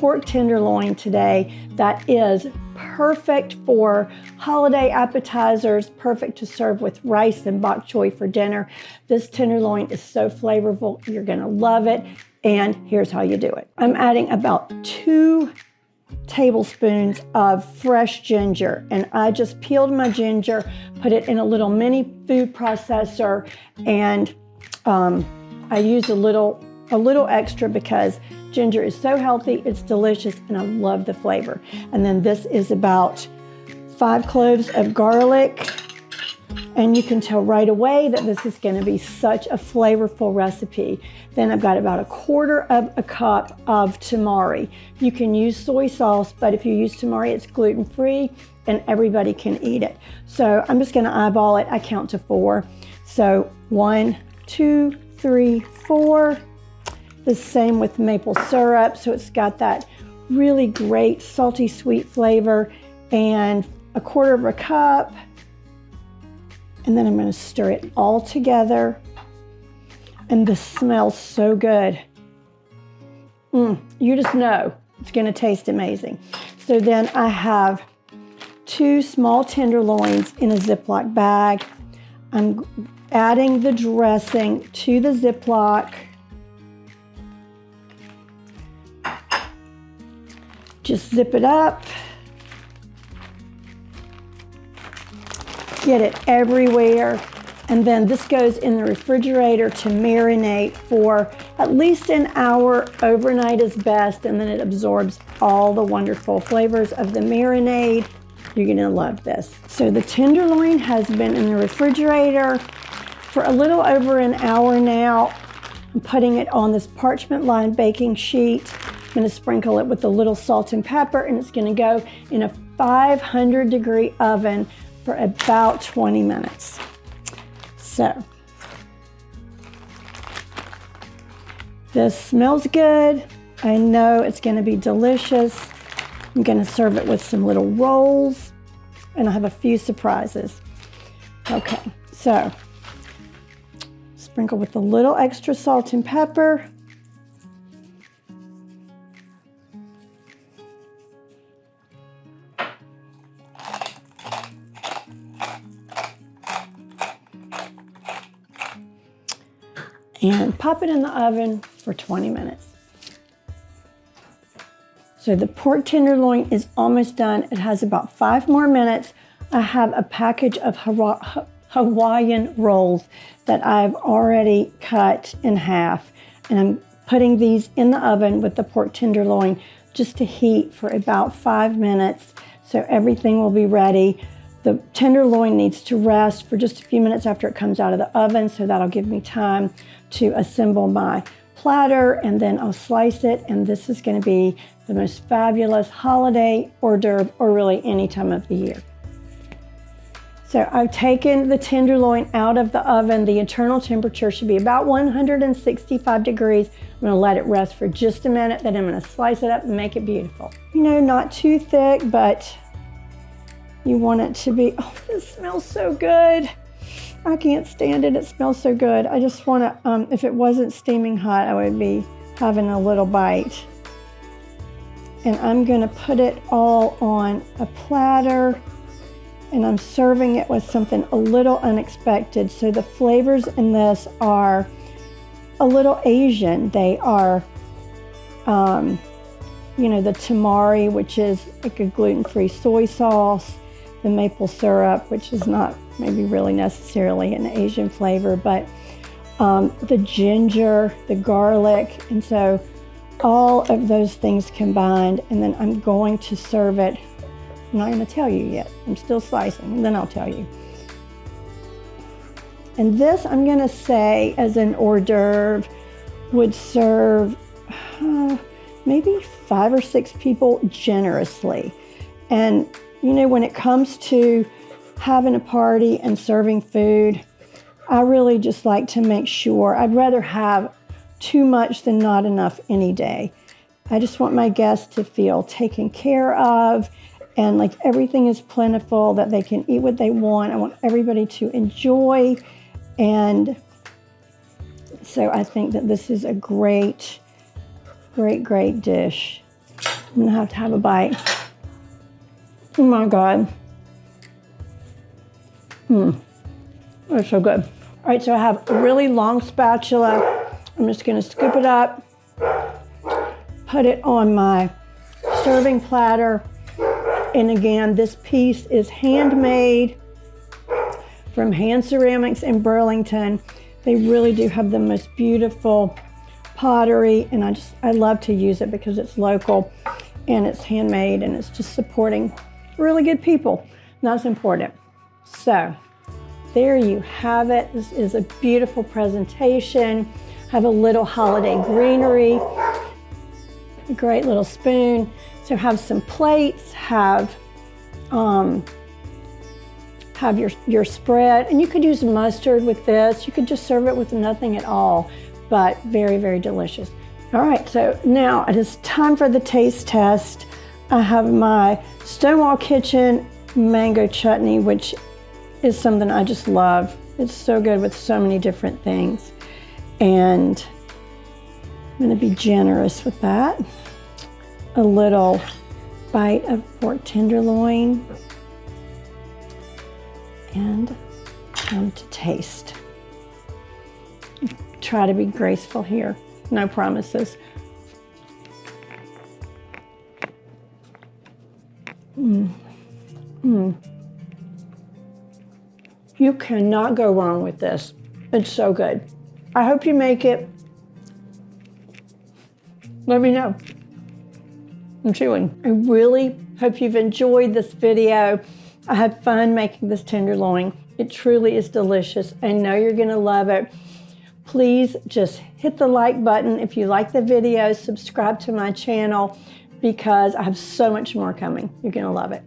pork tenderloin today that is perfect for holiday appetizers, perfect to serve with rice and bok choy for dinner. This tenderloin is so flavorful. You're going to love it. And here's how you do it. I'm adding about 2 tablespoons of fresh ginger, and I just peeled my ginger, put it in a little mini food processor, and I used a little extra because ginger is so healthy, it's delicious, and I love the flavor. And then this is about 5 cloves of garlic, and you can tell right away that this is going to be such a flavorful recipe. Then I've got about 1/4 cup of tamari. You can use soy sauce, but if you use tamari, it's gluten-free and everybody can eat it. So I'm just going to eyeball it. I count to 4. So 1, 2, 3, 4. The same with maple syrup. So it's got that really great salty sweet flavor, and 1/4 cup. And then I'm going to stir it all together. And this smells so good. You just know it's going to taste amazing. So then I have 2 small tenderloins in a Ziploc bag. I'm adding the dressing to the Ziploc. Just zip it up. Get it everywhere. And then this goes in the refrigerator to marinate for at least an hour. Overnight is best, and then it absorbs all the wonderful flavors of the marinade. You're gonna love this. So the tenderloin has been in the refrigerator for a little over an hour now. I'm putting it on this parchment-lined baking sheet. I'm gonna sprinkle it with a little salt and pepper, and it's gonna go in a 500-degree oven for about 20 minutes. So, this smells good. I know it's going to be delicious. I'm going to serve it with some little rolls, and I have a few surprises. Okay, so sprinkle with a little extra salt and pepper. And pop it in the oven for 20 minutes. So the pork tenderloin is almost done. It has about 5 more minutes. I have a package of Hawaiian rolls that I've already cut in half. And I'm putting these in the oven with the pork tenderloin just to heat for about 5 minutes. So everything will be ready. The tenderloin needs to rest for just a few minutes after it comes out of the oven, so that'll give me time to assemble my platter, and then I'll slice it, and this is going to be the most fabulous holiday hors d'oeuvre, or really any time of the year. So I've taken the tenderloin out of the oven. The internal temperature should be about 165 degrees. I'm going to let it rest for just a minute, then I'm going to slice it up and make it beautiful. You know, not too thick, but you want it to be, oh, this smells so good. I can't stand it. It smells so good. I just want to, if it wasn't steaming hot, I would be having a little bite. And I'm going to put it all on a platter, and I'm serving it with something a little unexpected. So the flavors in this are a little Asian. They are, you know, the Tamari, which is like a gluten-free soy sauce, the maple syrup, which is not maybe really necessarily an Asian flavor, but the ginger, the garlic, and so all of those things combined. And then I'm going to serve it. I'm not going to tell you yet. I'm still slicing, and then I'll tell you. And this, I'm going to say, as an hors d'oeuvre, would serve maybe 5 or 6 people generously. And you know, when it comes to having a party and serving food, I really just like to make sure, I'd rather have too much than not enough any day. I just want my guests to feel taken care of, and like everything is plentiful, that they can eat what they want. I want everybody to enjoy. And so I think that this is a great, great, great dish. I'm gonna have to have a bite. Oh my God. That's so good. All right, so I have a really long spatula. I'm just gonna scoop it up, put it on my serving platter. And again, this piece is handmade from Hand Ceramics in Burlington. They really do have the most beautiful pottery, and I love to use it because it's local and it's handmade and it's just supporting really good people. And that's important. So there you have it. This is a beautiful presentation. Have a little holiday greenery, a great little spoon. So have some plates, have your spread, and you could use mustard with this. You could just serve it with nothing at all, but very, very delicious. All right, so now it is time for the taste test. I have my Stonewall Kitchen mango chutney, which is something I just love. It's so good with so many different things. And I'm gonna be generous with that. A little bite of pork tenderloin. And time to taste. Try to be graceful here. No promises. You cannot go wrong with this. It's so good. I hope you make it. Let me know. I'm chewing. I really hope you've enjoyed this video. I had fun making this tenderloin. It truly is delicious. I know you're gonna love it. Please just hit the like button if you like the video, subscribe to my channel because I have so much more coming. You're gonna love it.